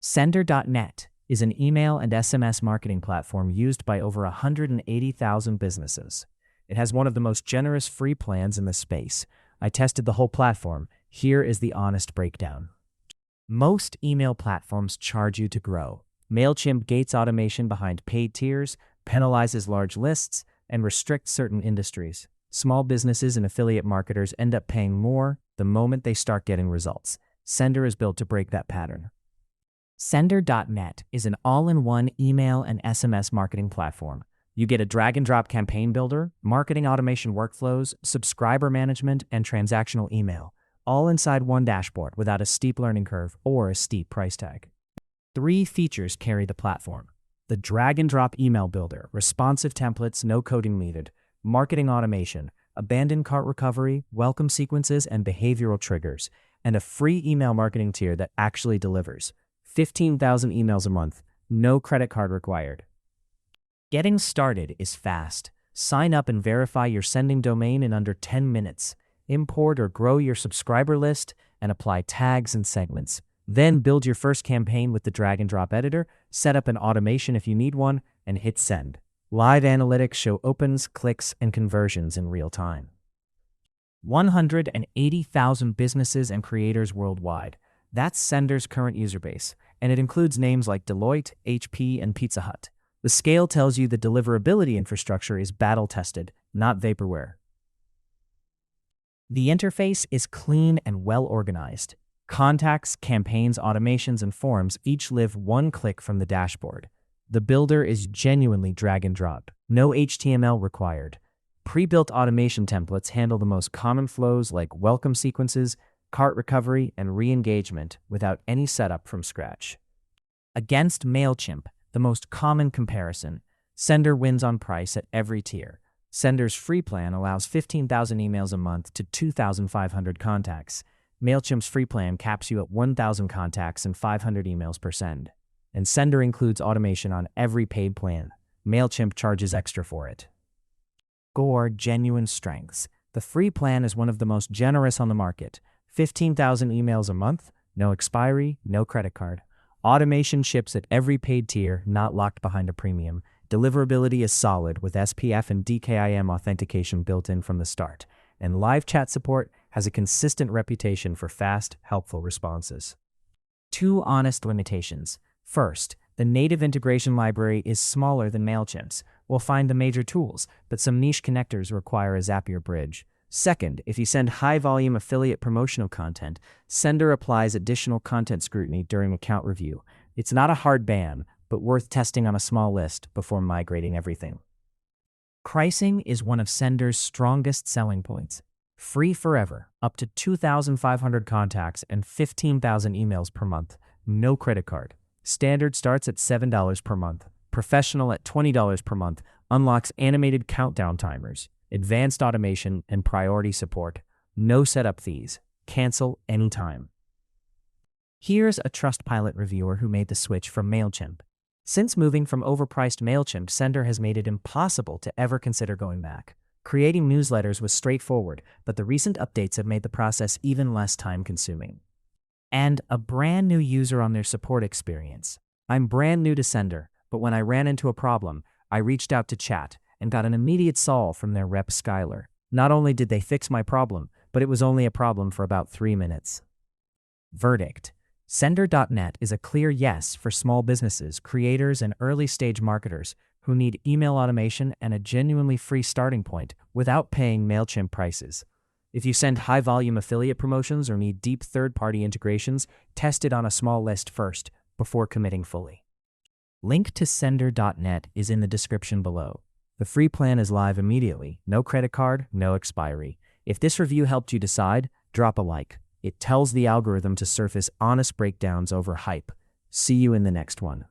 Sender.net is an email and SMS marketing platform used by over 180,000 businesses. It has one of the most generous free plans in the space. I tested the whole platform. Here is the honest breakdown. Most email platforms charge you to grow. Mailchimp gates automation behind paid tiers, penalizes large lists, and restricts certain industries. Small businesses and affiliate marketers end up paying more the moment they start getting results. Sender is built to break that pattern. Sender.net is an all-in-one email and SMS marketing platform. You get a drag-and-drop campaign builder, marketing automation workflows, subscriber management, and transactional email, all inside one dashboard without a steep learning curve or a steep price tag. 3 features carry the platform: the drag-and-drop email builder, responsive templates, no coding needed, marketing automation, abandoned cart recovery, welcome sequences, and behavioral triggers, and a free email marketing tier that actually delivers. 15,000 emails a month, no credit card required. Getting started is fast. Sign up and verify your sending domain in under 10 minutes. Import or grow your subscriber list and apply tags and segments. Then build your first campaign with the drag-and-drop editor, set up an automation if you need one, and hit send. Live analytics show opens, clicks, and conversions in real time. 180,000 businesses and creators worldwide. That's Sender's current user base, and it includes names like Deloitte, HP, and Pizza Hut. The scale tells you the deliverability infrastructure is battle-tested, not vaporware. The interface is clean and well-organized. Contacts, campaigns, automations, and forms each live one click from the dashboard. The builder is genuinely drag-and-drop. No HTML required. Pre-built automation templates handle the most common flows like welcome sequences, cart recovery, and re-engagement without any setup from scratch. Against Mailchimp, the most common comparison, Sender wins on price at every tier. Sender's free plan allows 15,000 emails a month to 2,500 contacts. Mailchimp's free plan caps you at 1,000 contacts and 500 emails per send. And Sender includes automation on every paid plan. Mailchimp charges extra for it. Score genuine strengths. The free plan is one of the most generous on the market. 15,000 emails a month, no expiry, no credit card. Automation ships at every paid tier, not locked behind a premium. Deliverability is solid with SPF and DKIM authentication built in from the start. And live chat support has a consistent reputation for fast, helpful responses. 2 honest limitations. First, the native integration library is smaller than Mailchimp's. We'll find the major tools, but some niche connectors require a Zapier bridge. Second, if you send high-volume affiliate promotional content, Sender applies additional content scrutiny during account review. It's not a hard ban, but worth testing on a small list before migrating everything. Pricing is one of Sender's strongest selling points. Free forever, up to 2,500 contacts and 15,000 emails per month. No credit card. Standard starts at $7 per month. Professional at $20 per month. Unlocks animated countdown timers, advanced automation, and priority support. No setup fees. Cancel anytime. Here's a Trustpilot reviewer who made the switch from Mailchimp. Since moving from overpriced Mailchimp, Sender has made it impossible to ever consider going back. Creating newsletters was straightforward, but the recent updates have made the process even less time-consuming. And a brand new user on their support experience. I'm brand new to Sender, but when I ran into a problem, I reached out to chat and got an immediate solve from their rep Skylar. Not only did they fix my problem, but it was only a problem for about 3 minutes. Verdict. Sender.net is a clear yes for small businesses, creators, and early-stage marketers who need email automation and a genuinely free starting point without paying Mailchimp prices. If you send high-volume affiliate promotions or need deep third-party integrations, test it on a small list first before committing fully. Link to Sender.net is in the description below. The free plan is live immediately. No credit card, no expiry. If this review helped you decide, drop a like. It tells the algorithm to surface honest breakdowns over hype. See you in the next one.